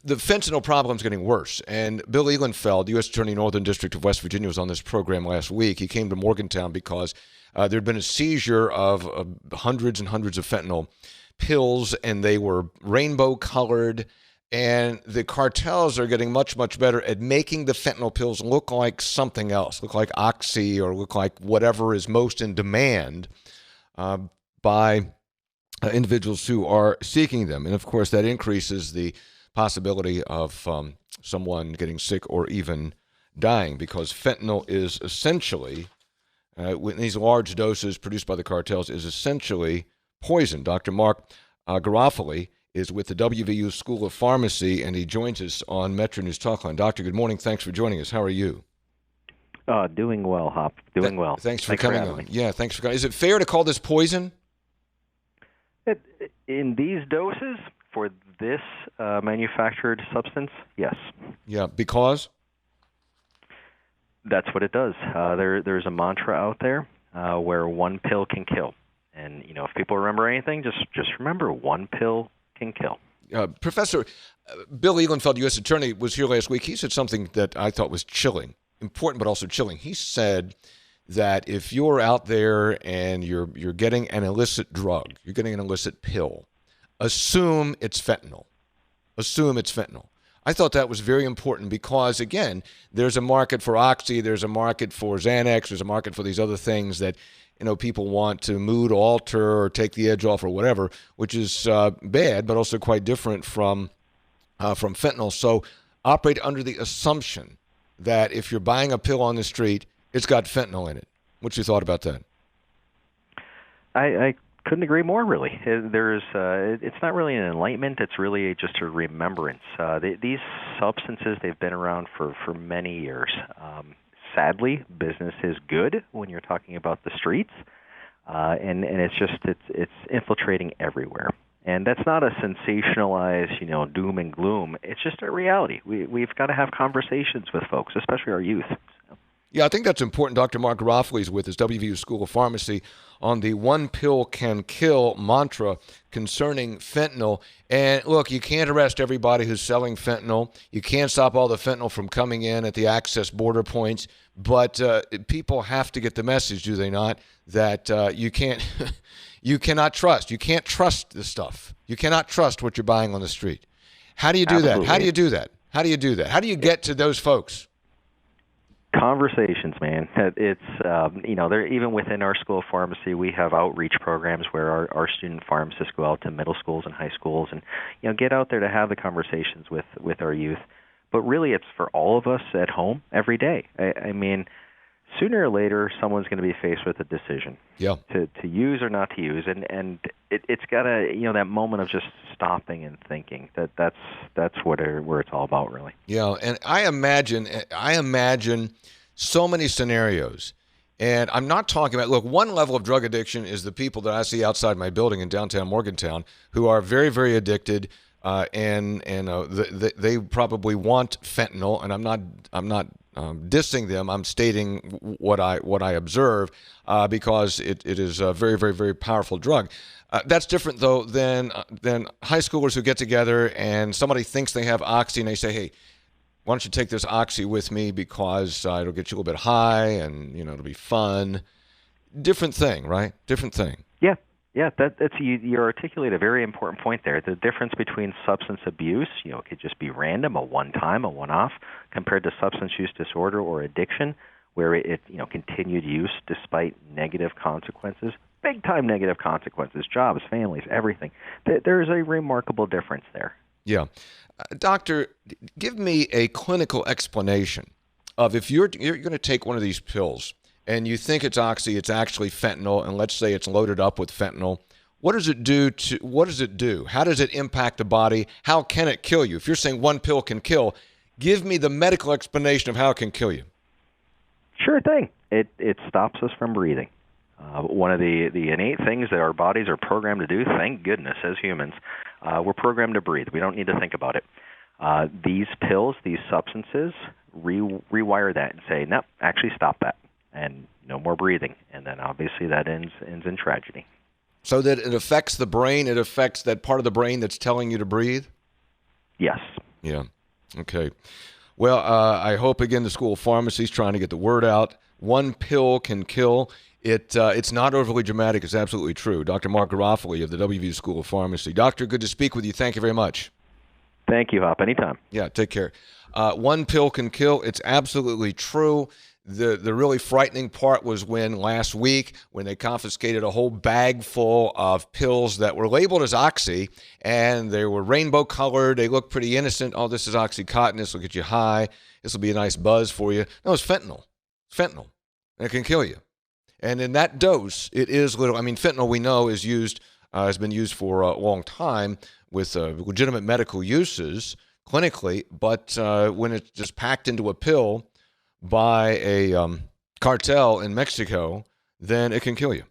the fentanyl problem is getting worse. And Bill Ehlenfeld, U.S. Attorney, Northern District of West Virginia, was on this program last week. He came to Morgantown because there had been a seizure of hundreds and hundreds of fentanyl pills, and they were rainbow-colored. And the cartels are getting much, much better at making the fentanyl pills look like something else, look like Oxy or look like whatever is most in demand by individuals who are seeking them. And, of course, that increases the possibility of someone getting sick or even dying, because fentanyl is essentially, in these large doses produced by the cartels, is essentially poison. Dr. Mark Garofoli is with the WVU School of Pharmacy, and he joins us on MetroNews Talkline. Doctor, good morning. Thanks for joining us. How are you? Doing well, Hop. Doing well. Thanks for coming on. Yeah, thanks for coming. Is it fair to call this poison? In these doses for this manufactured substance, yes. Yeah, because? That's what it does. There's a mantra out there where one pill can kill. And, if people remember anything, just remember one pill can kill. Professor Bill Ehlenfeld, U.S. Attorney, was here last week. He said something that I thought was chilling, important but also chilling. He said that if you're out there and you're getting an illicit drug, you're getting an illicit pill, assume it's fentanyl. Assume it's fentanyl. I thought that was very important because, again, there's a market for Oxy, there's a market for Xanax, there's a market for these other things that people want to mood alter or take the edge off or whatever, which is bad, but also quite different from fentanyl. So operate under the assumption that if you're buying a pill on the street, it's got fentanyl in it. What's your thought about that? I couldn't agree more, really. It's not really an enlightenment. It's really just a remembrance. These substances, they've been around for many years. Sadly, business is good when you're talking about the streets, and it's infiltrating everywhere. And that's not a sensationalized, doom and gloom. It's just a reality. We've got to have conversations with folks, especially our youth. Yeah, I think that's important. Dr. Mark Garofoli is with us, WVU School of Pharmacy, on the one pill can kill mantra concerning fentanyl. And look, you can't arrest everybody who's selling fentanyl. You can't stop all the fentanyl from coming in at the access border points. But people have to get the message, do they not, that you cannot trust. You can't trust this stuff. You cannot trust what you're buying on the street. How do you do Absolutely. that? How do you do that? How do you do that? How do you get to those folks? Conversations, man. It's there, even within our School of Pharmacy, we have outreach programs where our student pharmacists go out to middle schools and high schools and get out there to have the conversations with our youth. But really, it's for all of us at home every day. I mean, sooner or later, someone's going to be faced with a decision to use or not to use, and it's got that moment of just stopping and thinking. That's where it's all about, really. Yeah, and I imagine so many scenarios, and I'm not talking about. Look, one level of drug addiction is the people that I see outside my building in downtown Morgantown who are very, very addicted. And they probably want fentanyl, and I'm not dissing them. I'm stating what I observe because it is a very, very, very powerful drug. That's different though than high schoolers who get together and somebody thinks they have Oxy and they say, "Hey, why don't you take this Oxy with me because it'll get you a little bit high and it'll be fun." Different thing, right? Different thing. Yeah, you articulate a very important point there. The difference between substance abuse, it could just be random, a one-time, a one-off, compared to substance use disorder or addiction, where it continued use despite negative consequences, big-time negative consequences, jobs, families, everything. There's a remarkable difference there. Yeah. Doctor, give me a clinical explanation of if you're going to take one of these pills, and you think it's Oxy, it's actually fentanyl, and let's say it's loaded up with fentanyl. What does it do? How does it impact the body? How can it kill you? If you're saying one pill can kill, give me the medical explanation of how it can kill you. Sure thing. It stops us from breathing. One of the innate things that our bodies are programmed to do, thank goodness, as humans, we're programmed to breathe. We don't need to think about it. These pills, these substances, rewire that and say, no, actually stop that. And no more breathing. And then obviously that ends in tragedy. So that it affects the brain, it affects that part of the brain that's telling you to breathe? Yes. Yeah. Okay. Well, I hope, again, the School of Pharmacy is trying to get the word out. One pill can kill. It's not overly dramatic. It's absolutely true. Dr. Mark Garofoli of the WVU School of Pharmacy. Doctor, good to speak with you. Thank you very much. Thank you, Hop. Anytime. Yeah, take care. One pill can kill. It's absolutely true. The really frightening part was when last week, when they confiscated a whole bag full of pills that were labeled as Oxy, and they were rainbow colored. They looked pretty innocent. Oh, this is Oxycontin. This will get you high. This will be a nice buzz for you. No, it's fentanyl. Fentanyl. And it can kill you. And in that dose, it is little. I mean, fentanyl, we know, is used, has been used for a long time with legitimate medical uses clinically, but when it's just packed into a pill by a cartel in Mexico, then it can kill you.